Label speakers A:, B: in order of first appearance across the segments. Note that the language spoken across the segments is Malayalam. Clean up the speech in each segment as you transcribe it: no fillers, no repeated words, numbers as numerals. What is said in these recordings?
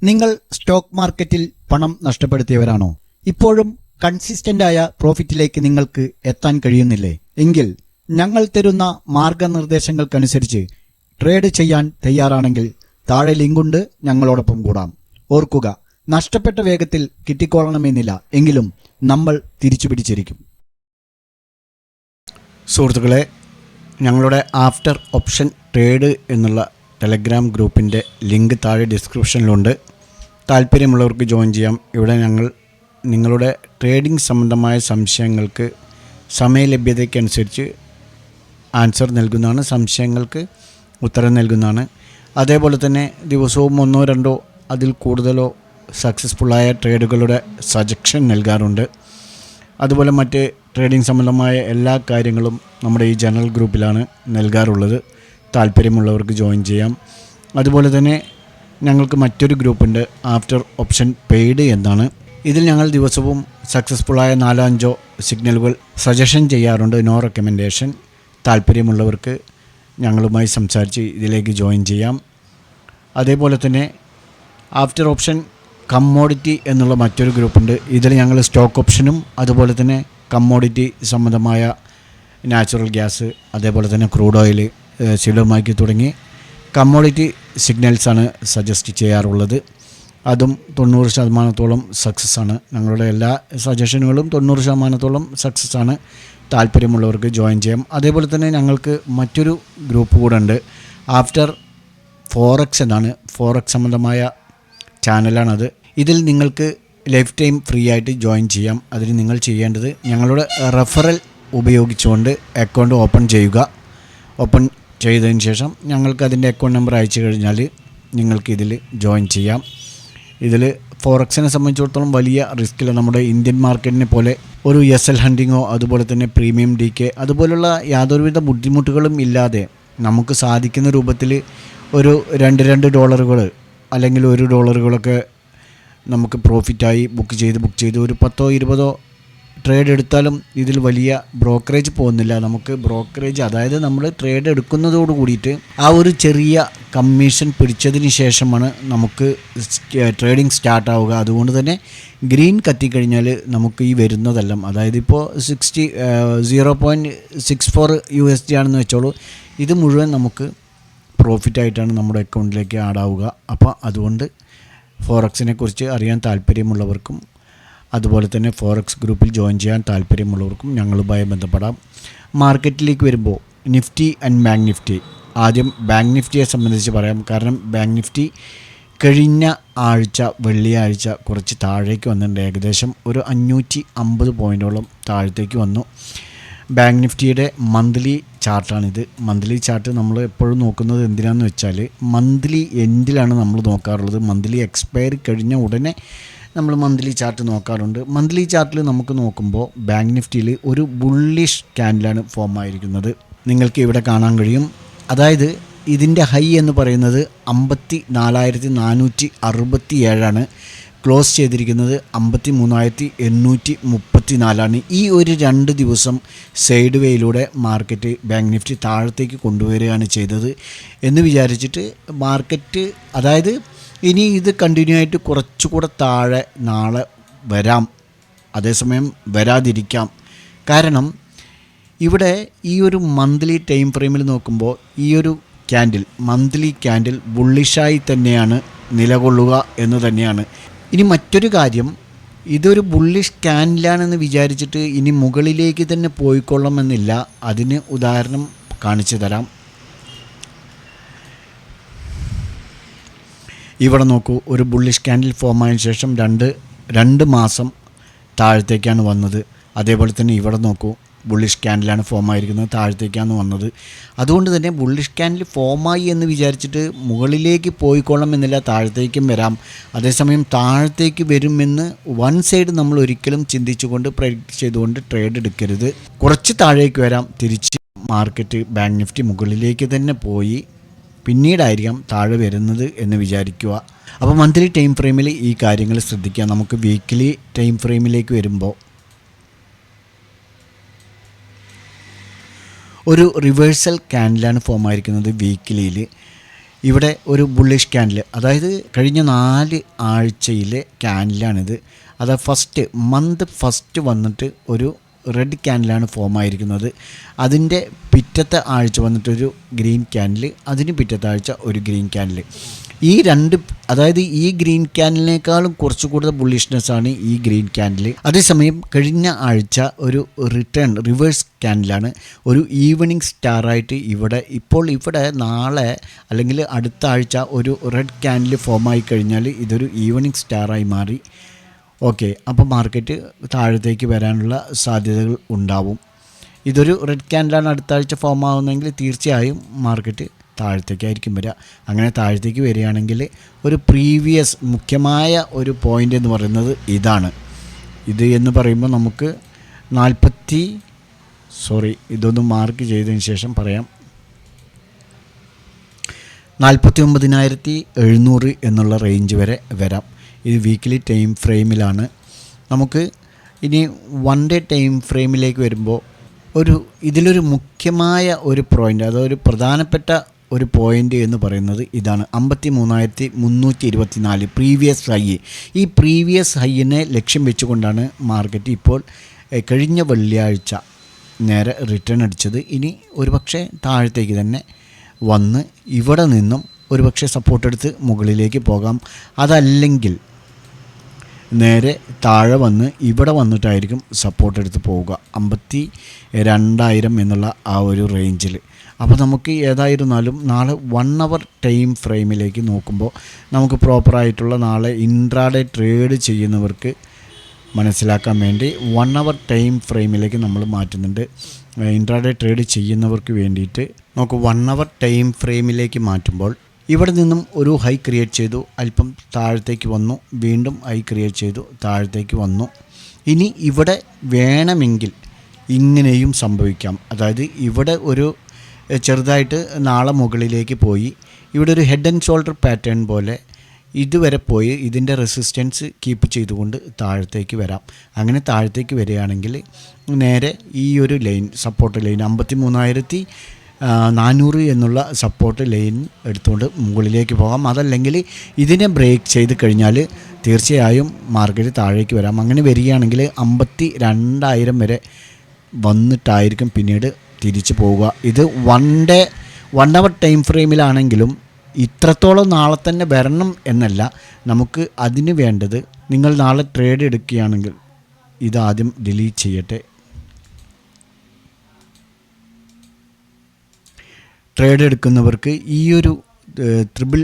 A: നിങ്ങൾ സ്റ്റോക്ക് മാർക്കറ്റിൽ പണം നഷ്ടപ്പെടുത്തിയവരാണോ? ഇപ്പോഴും കൺസിസ്റ്റന്റായ പ്രോഫിറ്റിലേക്ക് നിങ്ങൾക്ക് എത്താൻ കഴിയുന്നില്ലേ? എങ്കിൽ ഞങ്ങൾ തരുന്ന മാർഗനിർദ്ദേശങ്ങൾക്കനുസരിച്ച് ട്രേഡ് ചെയ്യാൻ തയ്യാറാണെങ്കിൽ താഴെ ലിങ്കുണ്ട്, ഞങ്ങളോടൊപ്പം കൂടാം. ഓർക്കുക, നഷ്ടപ്പെട്ട വേഗത്തിൽ കിട്ടിക്കൊള്ളണമെന്നില്ല, എങ്കിലും നമ്മൾ തിരിച്ചു പിടിച്ചിരിക്കും.
B: സുഹൃത്തുക്കളെ, ഞങ്ങളുടെ ആഫ്റ്റർ ഓപ്ഷൻ ട്രേഡ് എന്നുള്ള ടെലഗ്രാം ഗ്രൂപ്പിൻ്റെ ലിങ്ക് താഴെ ഡിസ്ക്രിപ്ഷനിലുണ്ട്. താല്പര്യമുള്ളവർക്ക് ജോയിൻ ചെയ്യാം. ഇവിടെ ഞങ്ങൾ നിങ്ങളുടെ ട്രേഡിംഗ് സംബന്ധമായ സംശയങ്ങൾക്ക് സമയലഭ്യതയ്ക്കനുസരിച്ച് ആൻസർ നൽകുന്നതാണ്, സംശയങ്ങൾക്ക് ഉത്തരം നൽകുന്നതാണ്. അതേപോലെ തന്നെ ദിവസവും 1-2 അതിൽ കൂടുതലോ സക്സസ്ഫുള്ളായ ട്രേഡുകളുടെ സജഷൻ നൽകാറുണ്ട്. അതുപോലെ മറ്റ് ട്രേഡിംഗ് സംബന്ധമായ എല്ലാ കാര്യങ്ങളും നമ്മുടെ ഈ ജനറൽ ഗ്രൂപ്പിലാണ് നൽകാറുള്ളത്. താല്പര്യമുള്ളവർക്ക് ജോയിൻ ചെയ്യാം. അതുപോലെ തന്നെ ഞങ്ങൾക്ക് മറ്റൊരു ഗ്രൂപ്പുണ്ട്, ആഫ്റ്റർ ഓപ്ഷൻ പെയ്ഡ് എന്നാണ്. ഇതിൽ ഞങ്ങൾ ദിവസവും സക്സസ്ഫുള്ളായ 4-5 സിഗ്നലുകൾ സജഷൻ ചെയ്യാറുണ്ട്, നോ റെക്കമെൻഡേഷൻ. താല്പര്യമുള്ളവർക്ക് ഞങ്ങളുമായി സംസാരിച്ച് ഇതിലേക്ക് ജോയിൻ ചെയ്യാം. അതേപോലെ തന്നെ ആഫ്റ്റർ ഓപ്ഷൻ കമ്മോഡിറ്റി എന്നുള്ള മറ്റൊരു ഗ്രൂപ്പുണ്ട്. ഇതിൽ ഞങ്ങൾ സ്റ്റോക്ക് ഓപ്ഷനും അതുപോലെ തന്നെ കമ്മോഡിറ്റി സംബന്ധമായ നാച്ചുറൽ ഗ്യാസ്, അതേപോലെ തന്നെ ക്രൂഡ് ഓയിൽ, സിലോമാക്കി തുടങ്ങി കമ്മോഡിറ്റി സിഗ്നൽസാണ് സജസ്റ്റ് ചെയ്യാറുള്ളത്. അതും 90% സക്സസ് ആണ്. ഞങ്ങളുടെ എല്ലാ സജഷനുകളും 90% സക്സസ് ആണ്. താല്പര്യമുള്ളവർക്ക് ജോയിൻ ചെയ്യാം. അതേപോലെ തന്നെ ഞങ്ങൾക്ക് മറ്റൊരു ഗ്രൂപ്പ് കൂടെ ഉണ്ട്, ആഫ്റ്റർ ഫോറക്സ് എന്നാണ്. ഫോറക്സ് സംബന്ധമായ ചാനലാണത്. ഇതിൽ നിങ്ങൾക്ക് ലൈഫ് ടൈം ഫ്രീ ആയിട്ട് ജോയിൻ ചെയ്യാം. അതിന് നിങ്ങൾ ചെയ്യേണ്ടത് ഞങ്ങളുടെ റെഫറൽ ഉപയോഗിച്ചുകൊണ്ട് അക്കൗണ്ട് ഓപ്പൺ ചെയ്യുക. ഓപ്പൺ ചെയ്തതിന് ശേഷം ഞങ്ങൾക്ക് അതിൻ്റെ അക്കൗണ്ട് നമ്പർ അയച്ചു കഴിഞ്ഞാൽ നിങ്ങൾക്ക് ഇതിൽ ജോയിൻ ചെയ്യാം. ഇതിൽ ഫോറക്സിനെ സംബന്ധിച്ചിടത്തോളം വലിയ റിസ്ക്കില്ല. നമ്മുടെ ഇന്ത്യൻ മാർക്കറ്റിനെ പോലെ ഒരു SL ഹണ്ടിങ്ങോ അതുപോലെ തന്നെ പ്രീമിയം DK അതുപോലുള്ള യാതൊരുവിധ ബുദ്ധിമുട്ടുകളും ഇല്ലാതെ നമുക്ക് സാധിക്കുന്ന രൂപത്തിൽ ഒരു $2 അല്ലെങ്കിൽ $1 നമുക്ക് പ്രോഫിറ്റായി ബുക്ക് ചെയ്ത് ഒരു 10-20 ട്രേഡ് എടുത്താലും ഇതിൽ വലിയ ബ്രോക്കറേജ് പോകുന്നില്ല. നമുക്ക് ബ്രോക്കറേജ്, അതായത് നമ്മൾ ട്രേഡ് എടുക്കുന്നതോട് കൂടിയിട്ട് ആ ഒരു ചെറിയ കമ്മീഷൻ പിടിച്ചതിന് ശേഷമാണ് നമുക്ക് ട്രേഡിംഗ് സ്റ്റാർട്ടാവുക. അതുകൊണ്ട് തന്നെ ഗ്രീൻ കത്തിക്കഴിഞ്ഞാൽ നമുക്ക് ഈ വരുന്നതെല്ലാം, അതായത് ഇപ്പോൾ 0.64 USD ആണെന്ന് വെച്ചോളൂ, ഇത് മുഴുവൻ നമുക്ക് പ്രോഫിറ്റായിട്ടാണ് നമ്മുടെ അക്കൗണ്ടിലേക്ക് ആഡാവുക. അപ്പോൾ അതുകൊണ്ട് ഫോറക്സിനെ കുറിച്ച് അറിയാൻ താല്പര്യമുള്ളവർക്കും അതുപോലെ തന്നെ ഫോറക്സ് ഗ്രൂപ്പിൽ ജോയിൻ ചെയ്യാൻ താല്പര്യമുള്ളവർക്കും ഞങ്ങളുമായി ബന്ധപ്പെടാം. മാർക്കറ്റിലേക്ക് വരുമ്പോൾ നിഫ്റ്റി ആൻഡ് ബാങ്ക് നിഫ്റ്റി, ആദ്യം ബാങ്ക് നിഫ്റ്റിയെ സംബന്ധിച്ച് പറയാം. കാരണം ബാങ്ക് നിഫ്റ്റി കഴിഞ്ഞ ആഴ്ച വെള്ളിയാഴ്ച കുറച്ച് താഴേക്ക് വന്നിട്ടുണ്ട്. ഏകദേശം ഒരു 550 പോയിൻറ്റോളം താഴത്തേക്ക് വന്നു. ബാങ്ക് നിഫ്റ്റിയുടെ മന്ത്ലി ചാർട്ടാണിത്. മന്ത്ലി ചാർട്ട് നമ്മൾ എപ്പോഴും നോക്കുന്നത് എന്തിനാണെന്ന് വെച്ചാൽ മന്ത്ലി എൻഡിലാണ് നമ്മൾ നോക്കാറുള്ളത്. മന്ത്ലി എക്സ്പയറി കഴിഞ്ഞ ഉടനെ നമ്മൾ മന്ത്ലി ചാർട്ട് നോക്കാറുണ്ട്. മന്ത്ലി ചാർട്ടിൽ നമുക്ക് നോക്കുമ്പോൾ ബാങ്ക് നിഫ്റ്റിയിൽ ഒരു ബുള്ളിഷ് ക്യാൻഡിലാണ് ഫോം ആയിരിക്കുന്നത്. നിങ്ങൾക്ക് ഇവിടെ കാണാൻ കഴിയും. അതായത് ഇതിൻ്റെ ഹൈ എന്ന് പറയുന്നത് 54,467 ക്ലോസ് ചെയ്തിരിക്കുന്നത് 53,834. ഈ ഒരു 2 ദിവസം സൈഡ് വേയിലൂടെ മാർക്കറ്റ് ബാങ്ക് നിഫ്റ്റി താഴത്തേക്ക് കൊണ്ടുവരികയാണ് ചെയ്തത് എന്ന് വിചാരിച്ചിട്ട് മാർക്കറ്റ്, അതായത് ഇനി ഇത് കണ്ടിന്യൂ ആയിട്ട് കുറച്ചുകൂടെ താഴെ നാളെ വരാം, അതേസമയം വരാതിരിക്കാം. കാരണം ഇവിടെ ഈ ഒരു മന്ത്ലി ടൈം ഫ്രെയിമിൽ നോക്കുമ്പോൾ ഈ ഒരു ക്യാൻഡിൽ, മന്ത്ലി ക്യാൻഡിൽ ബുള്ളിഷായി തന്നെയാണ് നിലകൊള്ളുക എന്ന് തന്നെയാണ്. ഇനി മറ്റൊരു കാര്യം, ഇതൊരു ബുള്ളിഷ് ക്യാൻഡിലാണെന്ന് വിചാരിച്ചിട്ട് ഇനി മുകളിലേക്ക് തന്നെ പോയിക്കൊള്ളണമെന്നില്ല. അതിന് ഉദാഹരണം കാണിച്ചു തരാം. ഇവിടെ നോക്കൂ, ഒരു ബുള്ളിഷ് ക്യാൻഡിൽ ഫോം ആയതിനു ശേഷം 2 മാസം താഴത്തേക്കാണ് വന്നത്. അതേപോലെ തന്നെ ഇവിടെ നോക്കൂ, ബുള്ളിഷ് ക്യാൻഡിലാണ് ഫോം ആയിരിക്കുന്നത്, താഴത്തേക്കാണ് വന്നത്. അതുകൊണ്ട് തന്നെ ബുള്ളിഷ് ക്യാൻഡിൽ ഫോമായി എന്ന് വിചാരിച്ചിട്ട് മുകളിലേക്ക് പോയിക്കൊള്ളണം എന്നില്ല, താഴത്തേക്കും വരാം. അതേസമയം താഴത്തേക്ക് വരുമെന്ന് വൺ സൈഡ് നമ്മൾ ഒരിക്കലും ചിന്തിച്ചുകൊണ്ട് പ്രഡിക്റ്റ് ചെയ്തുകൊണ്ട് ട്രേഡ് എടുക്കരുത്. കുറച്ച് താഴേക്ക് വരാം, തിരിച്ച് മാർക്കറ്റ് ബാങ്ക് നിഫ്റ്റി മുകളിലേക്ക് തന്നെ പോയി പിന്നീടായിരിക്കാം താഴെ വരുന്നത് എന്ന് വിചാരിക്കുക. അപ്പോൾ മന്ത്ലി ടൈം ഫ്രെയിമിൽ ഈ കാര്യങ്ങൾ ശ്രദ്ധിക്കുക. നമുക്ക് വീക്കിലി ടൈം ഫ്രെയിമിലേക്ക് വരുമ്പോൾ ഒരു റിവേഴ്സൽ ക്യാൻഡിലാണ് ഫോം ആയിരിക്കുന്നത് വീക്കിലിയിൽ. ഇവിടെ ഒരു ബുള്ളിഷ് ക്യാൻഡിൽ, അതായത് കഴിഞ്ഞ 4 ആഴ്ചയിലെ ക്യാൻഡിലാണിത്. അതായത് ഫസ്റ്റ് വന്നിട്ട് ഒരു റെഡ് ക്യാൻഡിലാണ് ഫോം ആയിരിക്കുന്നത്. അതിൻ്റെ പിറ്റത്തെ ആഴ്ച വന്നിട്ടൊരു ഗ്രീൻ ക്യാൻഡിൽ, അതിന് പിറ്റത്തെ ആഴ്ച ഒരു ഗ്രീൻ ക്യാൻഡിൽ. അതായത് ഈ ഗ്രീൻ ക്യാൻഡിലിനേക്കാളും കുറച്ച് കൂടുതൽ ബുള്ളിഷ്നെസ്സാണ് ഈ ഗ്രീൻ ക്യാൻഡിൽ. അതേസമയം കഴിഞ്ഞ ആഴ്ച ഒരു റിവേഴ്സ് ക്യാൻഡിലാണ്, ഒരു ഈവനിങ് സ്റ്റാറായിട്ട് ഇവിടെ നാളെ അല്ലെങ്കിൽ അടുത്ത ആഴ്ച ഒരു റെഡ് ക്യാൻഡിൽ ഫോമായി കഴിഞ്ഞാൽ ഇതൊരു ഈവനിങ് സ്റ്റാറായി മാറി. ഓക്കെ, അപ്പോൾ മാർക്കറ്റ് താഴത്തേക്ക് വരാനുള്ള സാധ്യതകൾ ഉണ്ടാവും. ഇതൊരു റെഡ് ക്യാൻഡിലാണ് അടുത്ത ആഴ്ച ഫോം ആവുന്നതെങ്കിൽ തീർച്ചയായും മാർക്കറ്റ് താഴത്തേക്കായിരിക്കും വരിക. അങ്ങനെ താഴത്തേക്ക് വരികയാണെങ്കിൽ ഒരു മുഖ്യമായ ഒരു പോയിൻ്റ് എന്ന് പറയുന്നത് ഇതാണ്. ഇത് എന്ന് പറയുമ്പോൾ നമുക്ക് ഇതൊന്ന് മാർക്ക് ചെയ്തതിന് ശേഷം പറയാം. 49,700 എന്നുള്ള റേഞ്ച് വരെ വരാം. ഇത് വീക്കിലി ടൈം ഫ്രെയിമിലാണ്. നമുക്ക് ഇനി 1 ഡേ ടൈം ഫ്രെയിമിലേക്ക് വരുമ്പോൾ ഇതിലൊരു മുഖ്യമായ ഒരു പോയിൻ്റ്, അതൊരു പ്രധാനപ്പെട്ട ഒരു പോയിൻ്റ് എന്ന് പറയുന്നത് ഇതാണ്. 53,324 പ്രീവിയസ് ഹൈ. ഈ പ്രീവിയസ് ഹൈയിനെ ലക്ഷ്യം വെച്ചുകൊണ്ടാണ് മാർക്കറ്റ് ഇപ്പോൾ കഴിഞ്ഞ വെള്ളിയാഴ്ച നേരെ റിട്ടേൺ അടിച്ചത്. ഇനി ഒരുപക്ഷെ താഴത്തേക്ക് തന്നെ വന്ന് ഇവിടെ നിന്നും ഒരുപക്ഷെ സപ്പോർട്ട് എടുത്ത് മുകളിലേക്ക് പോകാം. അതല്ലെങ്കിൽ നേരെ താഴെ വന്ന് ഇവിടെ വന്നിട്ടായിരിക്കും സപ്പോർട്ട് എടുത്ത് പോവുക 52,000 എന്നുള്ള ആ ഒരു റേഞ്ചിൽ. അപ്പോൾ നമുക്ക് ഏതായിരുന്നാലും നാളെ 1 അവർ ടൈം ഫ്രെയിമിലേക്ക് നോക്കുമ്പോൾ നമുക്ക് പ്രോപ്പറായിട്ടുള്ള നാളെ ഇൻട്രാഡേ ട്രേഡ് ചെയ്യുന്നവർക്ക് മനസ്സിലാക്കാൻ വേണ്ടി 1 അവർ ടൈം ഫ്രെയിമിലേക്ക് നമ്മൾ മാറ്റുന്നുണ്ട്. ഇൻട്രാഡേ ട്രേഡ് ചെയ്യുന്നവർക്ക് വേണ്ടിയിട്ട് നമുക്ക് 1 അവർ ടൈം ഫ്രെയിമിലേക്ക് മാറ്റുമ്പോൾ ഇവിടെ നിന്നും ഒരു ഹൈ ക്രിയേറ്റ് ചെയ്തു, അല്പം താഴത്തേക്ക് വന്നു, വീണ്ടും ഹൈ ക്രിയേറ്റ് ചെയ്തു, താഴത്തേക്ക് വന്നു. ഇനി ഇവിടെ വേണമെങ്കിൽ ഇങ്ങനെയും സംഭവിക്കാം. അതായത് ഇവിടെ ഒരു ചെറുതായിട്ട് നാളെ മുകളിലേക്ക് പോയി ഇവിടെ ഒരു ഹെഡ് ആൻഡ് ഷോൾഡർ പാറ്റേൺ പോലെ ഇതുവരെ പോയി ഇതിൻ്റെ റെസിസ്റ്റൻസ് കീപ്പ് ചെയ്തുകൊണ്ട് താഴത്തേക്ക് വരാം. അങ്ങനെ താഴത്തേക്ക് വരികയാണെങ്കിൽ നേരെ ഈ ഒരു ലൈൻ, സപ്പോർട്ട് ലൈൻ 53,400 എന്നുള്ള സപ്പോർട്ട് ലൈൻ എടുത്തുകൊണ്ട് മുകളിലേക്ക് പോകാം. അതല്ലെങ്കിൽ ഇതിനെ ബ്രേക്ക് ചെയ്ത് കഴിഞ്ഞാൽ തീർച്ചയായും മാർക്കറ്റ് താഴേക്ക് വരാം. അങ്ങനെ വരികയാണെങ്കിൽ 52,000 വരെ വന്നിട്ടായിരിക്കും പിന്നീട് തിരിച്ചു പോവുക. ഇത് 1 അവർ ടൈം ഫ്രെയിമിലാണെങ്കിലും ഇത്രത്തോളം നാളെ തന്നെ വരണം എന്നല്ല. നമുക്ക് അതിന് വേണ്ടത്, നിങ്ങൾ നാളെ ട്രേഡ് എടുക്കുകയാണെങ്കിൽ ഇതാദ്യം ഡിലീറ്റ് ചെയ്യട്ടെ. ട്രേഡ് എടുക്കുന്നവർക്ക് ഈ ഒരു ട്രിപ്പിൾ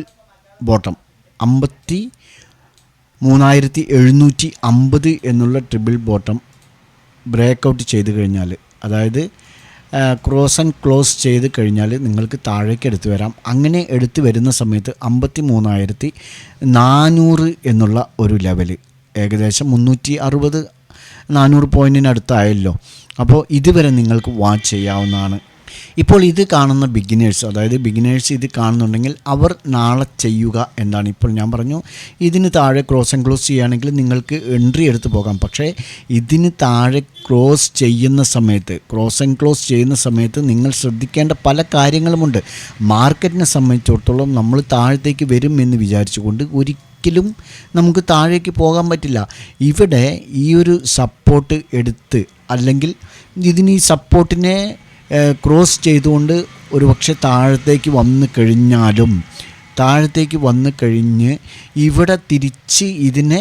B: ബോട്ടം 53,750 എന്നുള്ള ട്രിപ്പിൾ ബോട്ടം ബ്രേക്കൗട്ട് ചെയ്ത് കഴിഞ്ഞാൽ, അതായത് ക്രോസ് ആൻഡ് ക്ലോസ് ചെയ്ത് കഴിഞ്ഞാൽ നിങ്ങൾക്ക് താഴേക്ക് എടുത്തു വരാം. അങ്ങനെ എടുത്തു വരുന്ന സമയത്ത് 53,400 എന്നുള്ള ഒരു ലെവല്, ഏകദേശം 360-400 പോയിൻറ്റിനടുത്തായല്ലോ. അപ്പോൾ ഇതുവരെ നിങ്ങൾക്ക് വാച്ച് ചെയ്യാവുന്നതാണ്. ഇപ്പോൾ ഇത് കാണുന്ന ബിഗിനേഴ്സ് ഇത് കാണുന്നുണ്ടെങ്കിൽ അവർ നാളെ ചെയ്യുക എന്താണ്, ഇപ്പോൾ ഞാൻ പറഞ്ഞു ഇതിന് താഴെ ക്രോസ് ആൻഡ് ക്ലോസ് ചെയ്യുകയാണെങ്കിൽ നിങ്ങൾക്ക് എൻട്രി എടുത്ത് പോകാം. പക്ഷേ ഇതിന് താഴെ ക്രോസ് ആൻഡ് ക്ലോസ് ചെയ്യുന്ന സമയത്ത് നിങ്ങൾ ശ്രദ്ധിക്കേണ്ട പല കാര്യങ്ങളുമുണ്ട്. മാർക്കറ്റിനെ സംബന്ധിച്ചിടത്തോളം നമ്മൾ താഴത്തേക്ക് വരും എന്ന് വിചാരിച്ചുകൊണ്ട് ഒരിക്കലും നമുക്ക് താഴേക്ക് പോകാൻ പറ്റില്ല. ഇവിടെ ഈ ഒരു സപ്പോർട്ട് എടുത്ത്, അല്ലെങ്കിൽ ഇതിന് ഈ സപ്പോർട്ടിനെ ക്രോസ് ചെയ്തുകൊണ്ട് ഒരുപക്ഷെ താഴത്തേക്ക് വന്നു കഴിഞ്ഞ് ഇവിടെ തിരിച്ച് ഇതിനെ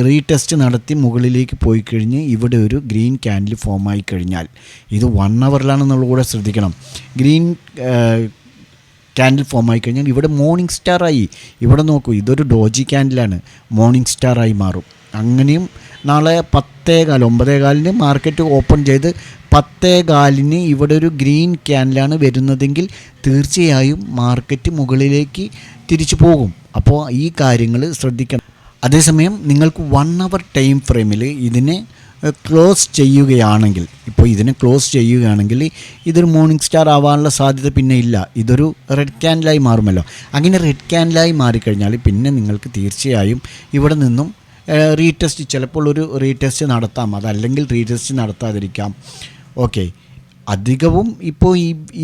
B: റീടെസ്റ്റ് നടത്തി മുകളിലേക്ക് പോയി കഴിഞ്ഞ് ഇവിടെ ഒരു ഗ്രീൻ ക്യാൻഡിൽ ഫോം ആയി കഴിഞ്ഞാൽ, ഇത് 1 അവറിലാണെന്നുള്ള കൂടെ ശ്രദ്ധിക്കണം. ഗ്രീൻ ക്യാൻഡിൽ ഫോം ആയി കഴിഞ്ഞാൽ ഇവിടെ മോർണിംഗ് സ്റ്റാറായി. ഇവിടെ നോക്കൂ, ഇതൊരു ഡോജി ക്യാൻഡിലാണ്, മോർണിംഗ് സ്റ്റാറായി മാറും. അങ്ങനെയും നാളെ 9:15 മാർക്കറ്റ് ഓപ്പൺ ചെയ്ത് 10:15 ഇവിടെ ഒരു ഗ്രീൻ ക്യാൻഡിലാണ് വരുന്നതെങ്കിൽ തീർച്ചയായും മാർക്കറ്റ് മുകളിലേക്ക് തിരിച്ചു പോകും. അപ്പോൾ ഈ കാര്യങ്ങൾ ശ്രദ്ധിക്കണം. അതേസമയം നിങ്ങൾക്ക് 1 അവർ ടൈം ഫ്രെയിമിൽ ഇതിനെ ക്ലോസ് ചെയ്യുകയാണെങ്കിൽ, ഇതൊരു മോർണിംഗ് സ്റ്റാർ ആവാനുള്ള സാധ്യത പിന്നെ ഇല്ല. ഇതൊരു റെഡ് ക്യാൻഡിലായി മാറുമല്ലോ. അങ്ങനെ റെഡ് ക്യാൻഡിലായി മാറിക്കഴിഞ്ഞാൽ പിന്നെ നിങ്ങൾക്ക് തീർച്ചയായും ഇവിടെ നിന്നും ചിലപ്പോൾ ഒരു റീടെസ്റ്റ് നടത്താം, അതല്ലെങ്കിൽ റീടെസ്റ്റ് നടത്താതിരിക്കാം. ഓക്കെ, അധികവും ഇപ്പോൾ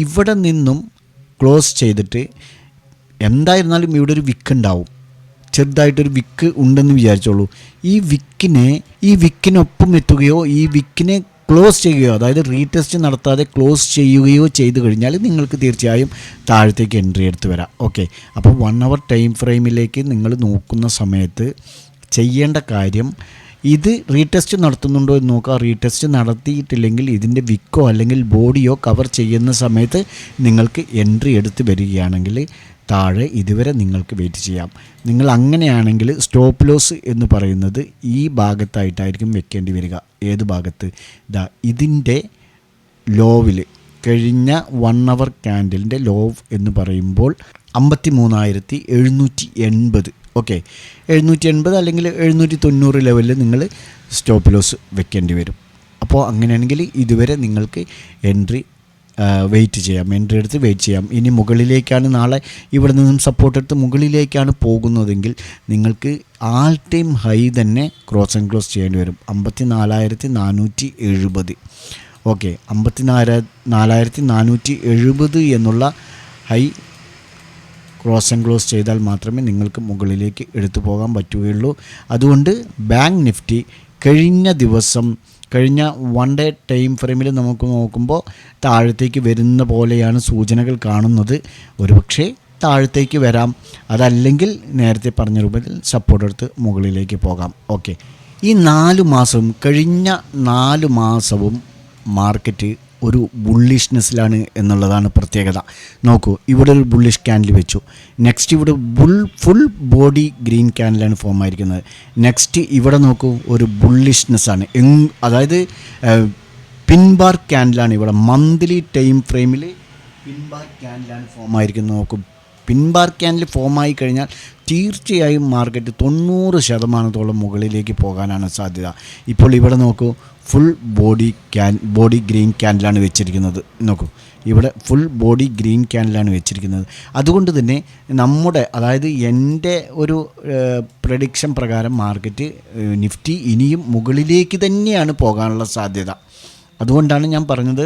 B: ഇവിടെ നിന്നും ക്ലോസ് ചെയ്തിട്ട് എന്തായിരുന്നാലും ഇവിടെ ഒരു വിക്ക് ഉണ്ടാവും, ചെറുതായിട്ടൊരു വിക്ക് ഉണ്ടെന്ന് വിചാരിച്ചോളൂ. ഈ വിക്കിനൊപ്പം എത്തുകയോ ഈ വിക്കിനെ ക്ലോസ് ചെയ്യുകയോ, അതായത് റീടെസ്റ്റ് നടത്താതെ ക്ലോസ് ചെയ്യുകയോ ചെയ്തു കഴിഞ്ഞാൽ നിങ്ങൾക്ക് തീർച്ചയായും താഴത്തേക്ക് എൻട്രി എടുത്ത് വരാം. ഓക്കെ, അപ്പോൾ 1 അവർ ടൈം ഫ്രെയിമിലേക്ക് നിങ്ങൾ നോക്കുന്ന സമയത്ത് ചെയ്യേണ്ട കാര്യം, ഇത് റീടെസ്റ്റ് നടത്തുന്നുണ്ടോ എന്ന് നോക്കുക. റീടെസ്റ്റ് നടത്തിയിട്ടില്ലെങ്കിൽ ഇതിൻ്റെ വിക്കോ അല്ലെങ്കിൽ ബോഡിയോ കവർ ചെയ്യുന്ന സമയത്ത് നിങ്ങൾക്ക് എൻട്രി എടുത്ത് വരികയാണെങ്കിൽ താഴെ ഇതുവരെ നിങ്ങൾക്ക് വെയിറ്റ് ചെയ്യാം. നിങ്ങൾ അങ്ങനെയാണെങ്കിൽ സ്റ്റോപ്പ് ലോസ് എന്ന് പറയുന്നത് ഈ ഭാഗത്തായിട്ടായിരിക്കും വെക്കേണ്ടി വരിക. ഏത് ഭാഗത്ത്? ഇതിൻ്റെ ലോവിൽ കഴിഞ്ഞ 1 അവർ ക്യാൻഡലിൻ്റെ ലോവ് എന്ന് പറയുമ്പോൾ 53,780. ഓക്കെ, 780 അല്ലെങ്കിൽ 790 ലെവലിൽ നിങ്ങൾ സ്റ്റോപ്പ് ലോസ് വെക്കേണ്ടി വരും. അപ്പോൾ അങ്ങനെയാണെങ്കിൽ ഇതുവരെ നിങ്ങൾക്ക് എൻട്രി എടുത്ത് വെയിറ്റ് ചെയ്യാം. ഇനി മുകളിലേക്കാണ് നാളെ ഇവിടെ നിന്നും സപ്പോർട്ട് എടുത്ത് മുകളിലേക്കാണ് പോകുന്നതെങ്കിൽ നിങ്ങൾക്ക് ആൾ ടൈം ഹൈ തന്നെ ക്രോസ് ആൻഡ് ക്ലോസ് ചെയ്യേണ്ടി വരും. 54,470. ഓക്കെ, 54,470 എന്നുള്ള ഹൈ ക്രോസ് ആൻഡ് ക്ലോസ് ചെയ്താൽ മാത്രമേ നിങ്ങൾക്ക് മുകളിലേക്ക് എടുത്തു പോകാൻ പറ്റുകയുള്ളൂ. അതുകൊണ്ട് ബാങ്ക് നിഫ്റ്റി കഴിഞ്ഞ 1 ഡേ ടൈം ഫ്രെയിമിൽ നമുക്ക് നോക്കുമ്പോൾ താഴത്തേക്ക് വരുന്ന പോലെയാണ് സൂചനകൾ കാണുന്നത്. ഒരുപക്ഷെ താഴത്തേക്ക് വരാം, അതല്ലെങ്കിൽ നേരത്തെ പറഞ്ഞ രൂപത്തിൽ സപ്പോർട്ട് എടുത്ത് മുകളിലേക്ക് പോകാം. ഓക്കെ, ഈ 4 മാസവും കഴിഞ്ഞ 4 മാസവും മാർക്കറ്റ് ഒരു ബുള്ളിഷ്നെസ്സിലാണ് എന്നുള്ളതാണ് പ്രത്യേകത. നോക്കൂ, ഇവിടെ ഒരു ബുള്ളിഷ് ക്യാൻഡിൽ വെച്ചു. നെക്സ്റ്റ് ഇവിടെ ഫുൾ ബോഡി ഗ്രീൻ ക്യാൻഡിലാണ് ഫോം ആയിരിക്കുന്നത്. നെക്സ്റ്റ് ഇവിടെ നോക്കൂ, ഒരു ബുള്ളിഷ്നെസ്സാണ്. അതായത് പിൻബാർ ക്യാൻഡിലാണ് ഇവിടെ മന്ത്ലി ടൈം ഫ്രെയിമിൽ പിൻബാർ ക്യാൻഡിലാണ് ഫോം ആയിരിക്കുന്നത്. നോക്കൂ, പിൻബാർ ക്യാൻഡിൽ ഫോമായി കഴിഞ്ഞാൽ തീർച്ചയായും മാർക്കറ്റ് 90% മുകളിലേക്ക് പോകാനാണ് സാധ്യത. ഇപ്പോൾ ഇവിടെ നോക്കൂ, ഫുൾ ബോഡി ഗ്രീൻ ക്യാൻഡിലാണ് വെച്ചിരിക്കുന്നത്. നോക്കൂ, ഇവിടെ ഫുൾ ബോഡി ഗ്രീൻ ക്യാൻഡിലാണ് വെച്ചിരിക്കുന്നത്. അതുകൊണ്ട് തന്നെ അതായത് എൻ്റെ ഒരു പ്രഡിക്ഷൻ പ്രകാരം മാർക്കറ്റ് നിഫ്റ്റി ഇനിയും മുകളിലേക്ക് തന്നെയാണ് പോകാനുള്ള സാധ്യത. അതുകൊണ്ടാണ് ഞാൻ പറഞ്ഞത്,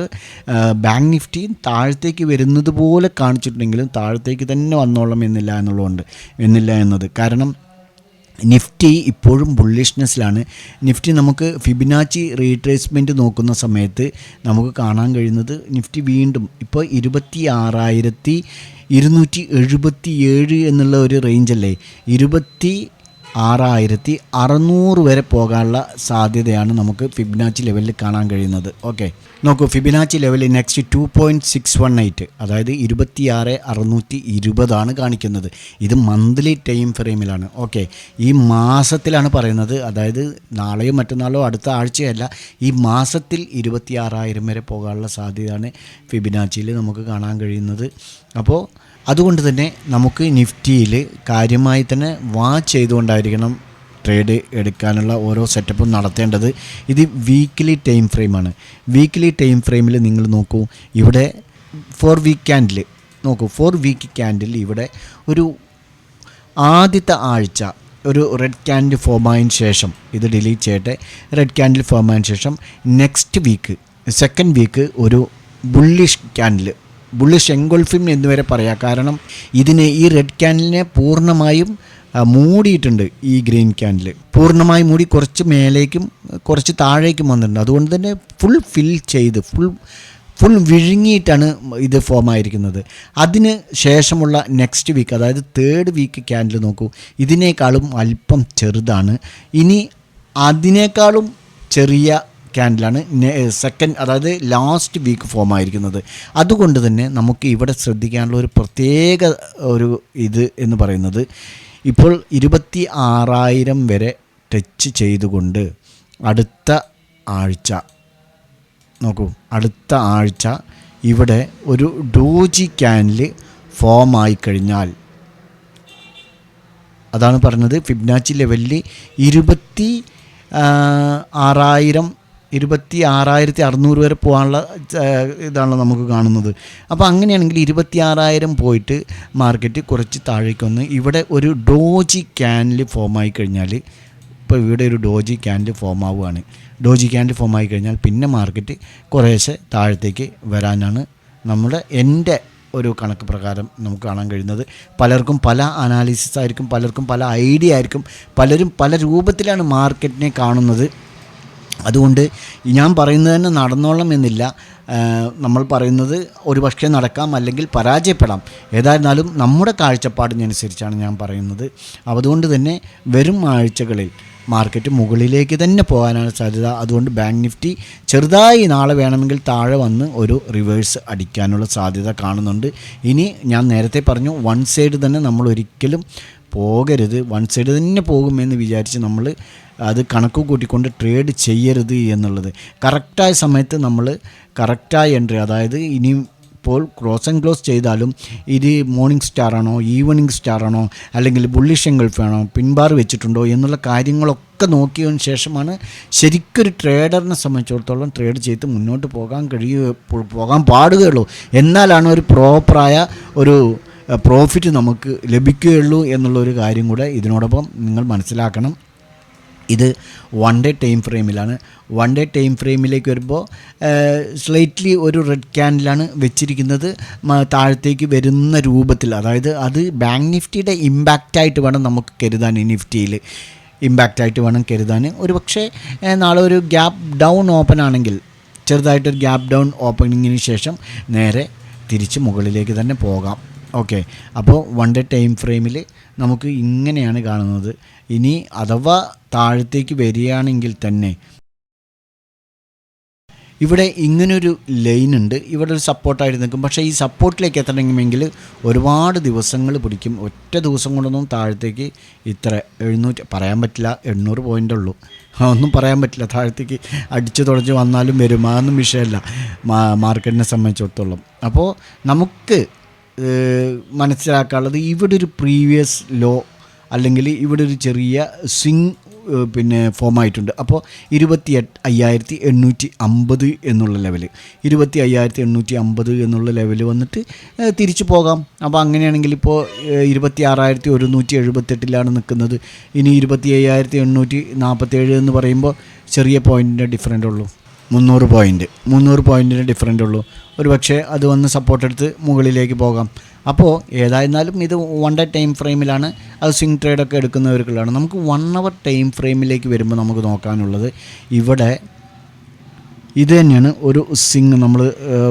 B: ബാങ്ക് നിഫ്റ്റി താഴത്തേക്ക് വരുന്നത് പോലെ കാണിച്ചിട്ടുണ്ടെങ്കിലും താഴത്തേക്ക് തന്നെ വന്നോളാം എന്നില്ല എന്നത്. കാരണം നിഫ്റ്റി ഇപ്പോഴും ബുള്ളിഷ്നെസ്സിലാണ്. നിഫ്റ്റി നമുക്ക് ഫിബിനാച്ചി റീട്രേസ്മെൻറ്റ് നോക്കുന്ന സമയത്ത് നമുക്ക് കാണാൻ കഴിയുന്നത് നിഫ്റ്റി വീണ്ടും ഇപ്പോൾ 26,277 എന്നുള്ള ഒരു റേഞ്ചല്ലേ, 26,600 വരെ പോകാനുള്ള സാധ്യതയാണ് നമുക്ക് ഫിബിനാച്ചി ലെവലിൽ കാണാൻ കഴിയുന്നത്. ഓക്കെ, നോക്കൂ, ഫിബിനാച്ചി ലെവലിൽ നെക്സ്റ്റ് 2.618, അതായത് 26,620 കാണിക്കുന്നത്. ഇത് മന്ത്ലി ടൈം ഫ്രെയിമിലാണ്. ഓക്കെ, ഈ മാസത്തിലാണ് പറയുന്നത്, അതായത് നാളെയോ മറ്റന്നാളോ അടുത്ത ആഴ്ചയല്ല, ഈ മാസത്തിൽ 26,000 വരെ പോകാനുള്ള സാധ്യതയാണ് ഫിബിനാച്ചിയിൽ നമുക്ക് കാണാൻ കഴിയുന്നത്. അപ്പോൾ അതുകൊണ്ട് തന്നെ നമുക്ക് നിഫ്റ്റിയിൽ കാര്യമായി തന്നെ വാച്ച് ചെയ്തുകൊണ്ടായിരിക്കണം ട്രേഡ് എടുക്കാനുള്ള ഓരോ സെറ്റപ്പും നടത്തേണ്ടത്. ഇത് വീക്ക്ലി ടൈം ഫ്രെയിമാണ്. വീക്ക്ലി ടൈം ഫ്രെയിമിൽ നിങ്ങൾ നോക്കൂ, ഇവിടെ 4 വീക്ക് ക്യാൻഡിൽ നോക്കൂ. 4 വീക്ക് ക്യാൻഡിൽ ഇവിടെ ഒരു ആദ്യത്തെ ആഴ്ച ഒരു റെഡ് ക്യാൻഡിൽ ഫോം ആയതിനു ശേഷം, ഇത് ഡിലീറ്റ് ചെയ്യട്ടെ, റെഡ് ക്യാൻഡിൽ ഫോം ആയതിനു ശേഷം നെക്സ്റ്റ് വീക്ക് സെക്കൻഡ് വീക്ക് ഒരു ബുള്ളിഷ് ക്യാൻഡിൽ, ബുള്ളിഷ് എൻഗോൾഫിംഗ് എന്ന് വരെ പറയാം. കാരണം ഈ റെഡ് ക്യാൻഡിലിനെ പൂർണ്ണമായും മൂടിയിട്ടുണ്ട്. ഈ ഗ്രീൻ ക്യാൻഡിൽ പൂർണ്ണമായി മൂടി കുറച്ച് മേലേക്കും കുറച്ച് താഴേക്കും വന്നിട്ടുണ്ട്. അതുകൊണ്ട് തന്നെ ഫുൾ വിഴുങ്ങിയിട്ടാണ് ഇത് ഫോം ആയിരിക്കുന്നത്. അതിന് ശേഷമുള്ള നെക്സ്റ്റ് വീക്ക്, അതായത് 3rd വീക്ക് ക്യാൻഡിൽ നോക്കൂ, ഇതിനേക്കാളും അല്പം ചെറുതാണ്. ഇനി അതിനേക്കാളും ചെറിയ ക്യാൻഡിലാണ് സെക്കൻഡ്, അതായത് ലാസ്റ്റ് വീക്ക് ഫോം ആയിരിക്കുന്നത്. അതുകൊണ്ട് തന്നെ നമുക്ക് ഇവിടെ ശ്രദ്ധിക്കാനുള്ള ഒരു പ്രത്യേക ഇത് എന്ന് പറയുന്നത്, ഇപ്പോൾ 26,000 വരെ ടച്ച് ചെയ്തുകൊണ്ട് അടുത്ത ആഴ്ച നോക്കൂ, അടുത്ത ആഴ്ച ഇവിടെ ഒരു ഡോജി ക്യാൻഡിൽ ഫോം ആയിക്കഴിഞ്ഞാൽ, അതാണ് പറഞ്ഞത്, ഫിബനാച്ചി ലെവലിൽ 26,600 വരെ പോകാനുള്ള ഇതാണ് നമുക്ക് കാണുന്നത്. അപ്പോൾ അങ്ങനെയാണെങ്കിൽ 26,000 പോയിട്ട് മാർക്കറ്റ് കുറച്ച് താഴേക്ക് വന്ന് ഇവിടെ ഒരു ഡോജി ക്യാൻഡിൽ ഫോം ആയി കഴിഞ്ഞാൽ, ഇപ്പോൾ ഇവിടെ ഒരു ഡോജി ക്യാൻഡിൽ ഫോം ആവുകയാണ്. ഡോജി ക്യാൻഡിൽ ഫോം ആയി കഴിഞ്ഞാൽ പിന്നെ മാർക്കറ്റ് കുറേശ്ശെ താഴത്തേക്ക് വരാനാണ് എൻ്റെ ഒരു കണക്ക് പ്രകാരം നമുക്ക് കാണാൻ കഴിയുന്നത്. പലർക്കും പല അനാലിസിസ് ആയിരിക്കും, പലർക്കും പല ഐഡിയ ആയിരിക്കും, പലരും പല രൂപത്തിലാണ് മാർക്കറ്റിനെ കാണുന്നത്. അതുകൊണ്ട് ഞാൻ പറയുന്നത് തന്നെ നടന്നോളണം എന്നില്ല. നമ്മൾ പറയുന്നത് ഒരു പക്ഷേ നടക്കാം, അല്ലെങ്കിൽ പരാജയപ്പെടാം. ഏതായിരുന്നാലും നമ്മുടെ കാഴ്ചപ്പാടിനനുസരിച്ചാണ് ഞാൻ പറയുന്നത്. അതുകൊണ്ട് തന്നെ വരും ആഴ്ചകളിൽ മാർക്കറ്റ് മുകളിലേക്ക് തന്നെ പോകാനാണ് സാധ്യത. അതുകൊണ്ട് ബാങ്ക് നിഫ്റ്റി ചെറുതായി നാളെ വേണമെങ്കിൽ താഴെ വന്ന് ഒരു റിവേഴ്സ് അടിക്കാനുള്ള സാധ്യത കാണുന്നുണ്ട്. ഇനി ഞാൻ നേരത്തെ പറഞ്ഞു, വൺ സൈഡ് തന്നെ നമ്മൾ ഒരിക്കലും പോകരുത്. വൺ സൈഡ് തന്നെ പോകുമെന്ന് വിചാരിച്ച് നമ്മൾ അത് കണക്ക് കൂട്ടിക്കൊണ്ട് ട്രേഡ് ചെയ്യരുത് എന്നുള്ളത്. കറക്റ്റായ സമയത്ത് നമ്മൾ കറക്റ്റായ എൻട്രി, അതായത് ഇനി ഇപ്പോൾ ക്രോസ് ആൻഡ് ക്ലോസ് ചെയ്താലും ഇത് മോർണിംഗ് സ്റ്റാർ ആണോ, ഈവനിങ് സ്റ്റാർ ആണോ, അല്ലെങ്കിൽ ബുള്ളിഷ് എൻഗൾഫ് ആണോ, പിൻബാർ വെച്ചിട്ടുണ്ടോ എന്നുള്ള കാര്യങ്ങളൊക്കെ നോക്കിയതിന് ശേഷമാണ് ശരിക്കൊരു ട്രേഡറിനെ സംബന്ധിച്ചിടത്തോളം ട്രേഡ് ചെയ്ത് മുന്നോട്ട് പോകാൻ പാടുകയുള്ളൂ. എന്നാലാണ് ഒരു പ്രോപ്പറായ ഒരു പ്രോഫിറ്റ് നമുക്ക് ലഭിക്കുകയുള്ളൂ എന്നുള്ളൊരു കാര്യം കൂടെ ഇതിനോടൊപ്പം നിങ്ങൾ മനസ്സിലാക്കണം. ഇത് വൺ ഡേ ടൈം ഫ്രെയിമിലാണ്. വൺ ഡേ ടൈം ഫ്രെയിമിലേക്ക് വരുമ്പോൾ സ്ലൈറ്റ്ലി ഒരു റെഡ് ക്യാൻഡിലാണ് വെച്ചിരിക്കുന്നത് താഴത്തേക്ക് വരുന്ന രൂപത്തിൽ. അതായത് അത് ബാങ്ക് നിഫ്റ്റിയുടെ ഇമ്പാക്റ്റായിട്ട് വേണം നമുക്ക് കരുതാൻ. നിഫ്റ്റിയിൽ ഇമ്പാക്റ്റായിട്ട് വേണം കരുതാൻ. ഒരു പക്ഷേ നാളെ ഒരു ഗ്യാപ്പ് ഡൗൺ ഓപ്പൺ ആണെങ്കിൽ, ചെറുതായിട്ടൊരു ഗ്യാപ്പ് ഡൗൺ ഓപ്പണിങ്ങിന് ശേഷം നേരെ തിരിച്ച് മുകളിലേക്ക് തന്നെ പോകാം. ഓക്കെ, അപ്പോൾ വൺ ഡേ ടൈം ഫ്രെയിമിൽ നമുക്ക് ഇങ്ങനെയാണ് കാണുന്നത്. ഇനി അഥവാ താഴത്തേക്ക് വരികയാണെങ്കിൽ തന്നെ ഇവിടെ ഇങ്ങനൊരു ലൈൻ ഉണ്ട്, ഇവിടെ ഒരു സപ്പോർട്ടായിട്ട് നിൽക്കും. പക്ഷേ ഈ സപ്പോർട്ടിലേക്ക് എത്തണമെങ്കിൽ ഒരുപാട് ദിവസങ്ങൾ പിടിക്കും. ഒറ്റ ദിവസം കൊണ്ടൊന്നും താഴത്തേക്ക് ഇത്ര 700 പറയാൻ പറ്റില്ല, 800 പോയിൻ്റ് ഉള്ളൂ, ഒന്നും പറയാൻ പറ്റില്ല. താഴത്തേക്ക് അടിച്ച് തുടച്ച് വന്നാലും വരും, അതൊന്നും വിഷയമല്ല മാർക്കറ്റിനെ സംബന്ധിച്ചിടത്തോളം. അപ്പോൾ നമുക്ക് മനസ്സിലാക്കാനുള്ളത്, ഇവിടെ ഒരു പ്രീവിയസ് ലോ അല്ലെങ്കിൽ ഇവിടെ ഒരു ചെറിയ സ്വിങ് ഫോമായിട്ടുണ്ട്. അപ്പോൾ 25,850 എന്നുള്ള ലെവൽ, 25,850 എന്നുള്ള ലെവൽ വന്നിട്ട് തിരിച്ചു പോകാം. അപ്പോൾ അങ്ങനെയാണെങ്കിൽ ഇപ്പോൾ 26,178 നിൽക്കുന്നത്. ഇനി 25,847 എന്ന് പറയുമ്പോൾ ചെറിയ പോയിൻറ്റിൻ്റെ ഡിഫറൻ്റ് ഉള്ളൂ, 300 പോയിൻറ്റിൻ്റെ ഡിഫറൻ്റ് ഉള്ളൂ. ഒരു പക്ഷേ അത് വന്ന് സപ്പോർട്ട് എടുത്ത് മുകളിലേക്ക് പോകാം. അപ്പോൾ ഏതായിരുന്നാലും ഇത് വൺ ഡേ ടൈം ഫ്രെയിമിലാണ്, അത് സ്വിംഗ് ട്രേഡൊക്കെ എടുക്കുന്നവർക്കുള്ളതാണ്. നമുക്ക് 1 അവർ ടൈം ഫ്രെയിമിലേക്ക് വരുമ്പോൾ നമുക്ക് നോക്കാനുള്ളത്, ഇവിടെ ഇത് തന്നെയാണ് ഒരു സ്വിംഗ്. നമ്മൾ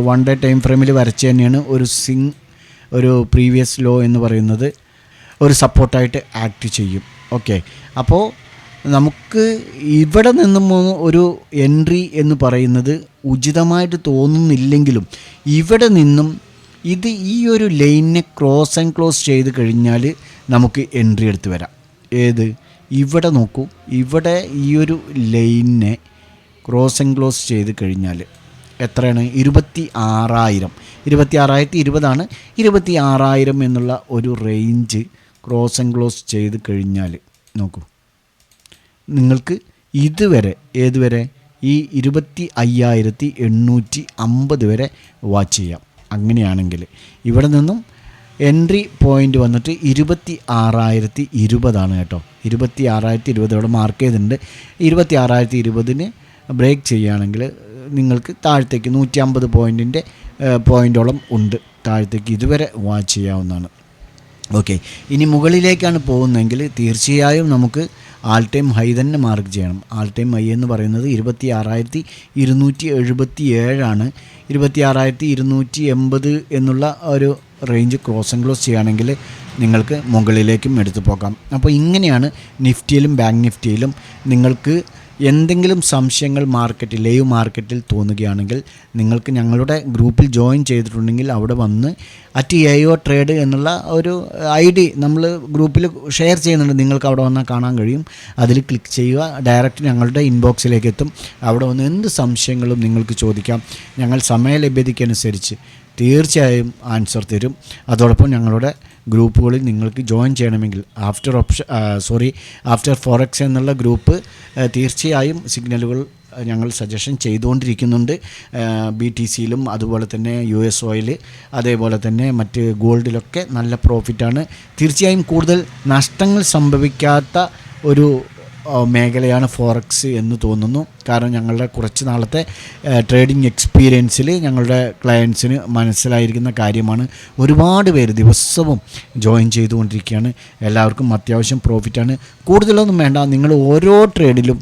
B: വൺ ഡേ ടൈം ഫ്രെയിമിൽ വരച്ച് തന്നെയാണ് ഒരു സ്വിംഗ്, ഒരു പ്രീവിയസ് ലോ എന്ന് പറയുന്നത് ഒരു സപ്പോർട്ടായിട്ട് ആക്ട് ചെയ്യും. ഓക്കെ, അപ്പോൾ നമുക്ക് ഇവിടെ നിന്നും ഒരു എൻട്രി എന്ന് പറയുന്നത് ഉചിതമായിട്ട് തോന്നുന്നില്ലെങ്കിലും ഇവിടെ നിന്നും ഇത് ഈ ഒരു ലൈനിനെ ക്രോസ് ആൻഡ് ക്ലോസ് ചെയ്ത് കഴിഞ്ഞാൽ നമുക്ക് എൻട്രി എടുത്ത് വരാം. ഏത്, ഇവിടെ നോക്കൂ, ഇവിടെ ഈ ഒരു ലൈനിനെ ക്രോസ് ആൻഡ് ക്ലോസ് ചെയ്ത് കഴിഞ്ഞാൽ എത്രയാണ്? 26,020 26,020 എന്നുള്ള ഒരു റേഞ്ച് ക്രോസ് ആൻഡ് ക്ലോസ് ചെയ്ത് കഴിഞ്ഞാൽ നോക്കൂ, നിങ്ങൾക്ക് ഇതുവരെ ഏതുവരെ ഈ 25,850 വരെ വാച്ച് ചെയ്യാം. അങ്ങനെയാണെങ്കിൽ ഇവിടെ നിന്നും എൻട്രി പോയിൻ്റ് വന്നിട്ട് 26,020 കേട്ടോ. 26,020 ഇവിടെ മാർക്ക് ചെയ്തിട്ടുണ്ട്. 26,020 ബ്രേക്ക് ചെയ്യുകയാണെങ്കിൽ നിങ്ങൾക്ക് താഴത്തേക്ക് 150 പോയിൻ്റോളം ഉണ്ട്, താഴത്തേക്ക് ഇതുവരെ വാച്ച് ചെയ്യാവുന്നതാണ്. ഓക്കെ, ഇനി മുകളിലേക്കാണ് പോകുന്നതെങ്കിൽ തീർച്ചയായും നമുക്ക് ആൾ ടൈം ഹൈ തന്നെ മാർക്ക് ചെയ്യണം. ആൾ ടൈം ഹൈ എന്ന് പറയുന്നത് 26,277 26,280 എന്നുള്ള ഒരു റേഞ്ച് ക്രോസ് ആൻഡ് ക്ലോസ് ചെയ്യുകയാണെങ്കിൽ നിങ്ങൾക്ക് മുകളിലേക്കും എടുത്തു പോകാം. അപ്പോൾ ഇങ്ങനെയാണ് നിഫ്റ്റിയിലും ബാങ്ക് നിഫ്റ്റിയിലും നിങ്ങൾക്ക് എന്തെങ്കിലും സംശയങ്ങൾ ലൈവ് മാർക്കറ്റിൽ തോന്നുകയാണെങ്കിൽ നിങ്ങൾക്ക് ഞങ്ങളുടെ ഗ്രൂപ്പിൽ ജോയിൻ ചെയ്തിട്ടുണ്ടെങ്കിൽ അവിടെ വന്ന് @AO ട്രേഡ് എന്നുള്ള ഒരു ID നമ്മൾ ഗ്രൂപ്പിൽ ഷെയർ ചെയ്യുന്നുണ്ട്. നിങ്ങൾക്ക് അവിടെ വന്നാൽ കാണാൻ കഴിയും. അതിൽ ക്ലിക്ക് ചെയ്യുക, ഡയറക്റ്റ് ഞങ്ങളുടെ ഇൻബോക്സിലേക്ക് എത്തും. അവിടെ വന്ന് എന്ത് സംശയങ്ങളും നിങ്ങൾക്ക് ചോദിക്കാം. ഞങ്ങൾ സമയലഭ്യതയ്ക്കനുസരിച്ച് തീർച്ചയായും ആൻസർ തരും. അതോടൊപ്പം ഞങ്ങളുടെ ഗ്രൂപ്പുകളിൽ നിങ്ങൾക്ക് ജോയിൻ ചെയ്യണമെങ്കിൽ ആഫ്റ്റർ ഫോറക്സ് എന്നുള്ള ഗ്രൂപ്പ് തീർച്ചയായും സിഗ്നലുകൾ ഞങ്ങൾ സജഷൻ ചെയ്തുകൊണ്ടിരിക്കുന്നുണ്ട്. BTCയിലും അതുപോലെ തന്നെ USOയിൽ അതേപോലെ തന്നെ മറ്റ് ഗോൾഡിലൊക്കെ നല്ല പ്രോഫിറ്റാണ്. തീർച്ചയായും കൂടുതൽ നഷ്ടങ്ങൾ സംഭവിക്കാത്ത ഒരു മേഖലയാണ് ഫോറക്സ് എന്ന് തോന്നുന്നു. കാരണം ഞങ്ങളുടെ കുറച്ച് നാളത്തെ ട്രേഡിംഗ് എക്സ്പീരിയൻസിൽ ഞങ്ങളുടെ ക്ലയൻസിന് മനസ്സിലായിരിക്കുന്ന കാര്യമാണ്. ഒരുപാട് പേര് ദിവസവും ജോയിൻ ചെയ്തുകൊണ്ടിരിക്കുകയാണ്. എല്ലാവർക്കും അത്യാവശ്യം പ്രോഫിറ്റാണ്. കൂടുതലൊന്നും വേണ്ട, നിങ്ങൾ ഓരോ ട്രേഡിലും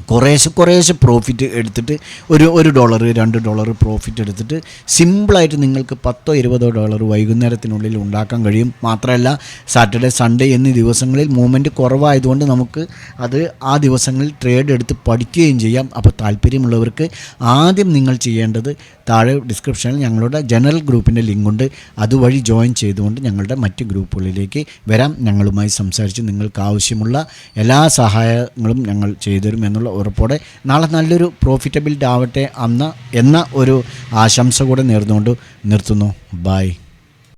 B: കുറേശ്ശെ പ്രോഫിറ്റ് എടുത്തിട്ട് $1 $2 പ്രോഫിറ്റ് എടുത്തിട്ട് സിമ്പിളായിട്ട് നിങ്ങൾക്ക് $10-20 വൈകുന്നേരത്തിനുള്ളിൽ ഉണ്ടാക്കാൻ കഴിയും. മാത്രമല്ല സാറ്റർഡേ സൺഡേ എന്നീ ദിവസങ്ങളിൽ മൂവ്മെൻറ്റ് കുറവായതുകൊണ്ട് നമുക്ക് അത് ആ ദിവസങ്ങളിൽ ട്രേഡ് എടുത്ത് പഠിക്കുകയും ചെയ്യാം. അപ്പോൾ താല്പര്യമുള്ളവർക്ക് ആദ്യം നിങ്ങൾ ചെയ്യേണ്ടത് താഴെ ഡിസ്ക്രിപ്ഷനിൽ ഞങ്ങളുടെ ജനറൽ ഗ്രൂപ്പിൻ്റെ ലിങ്കുണ്ട്. അതുവഴി ജോയിൻ ചെയ്തുകൊണ്ട് ഞങ്ങളുടെ മറ്റ് ഗ്രൂപ്പുകളിലേക്ക് വരാം. ഞങ്ങളുമായി സംസാരിച്ച് നിങ്ങൾക്ക് ആവശ്യമുള്ള എല്ലാ സഹായങ്ങളും ഞങ്ങൾ ചെയ്തുതരും എന്നുള്ള ഉറപ്പോടെ നാളെ നല്ലൊരു പ്രോഫിറ്റബിലിറ്റി ആവട്ടെ എന്ന ഒരു ആശംസ കൂടെ നേർന്നുകൊണ്ട് നിർത്തുന്നു. ബൈ.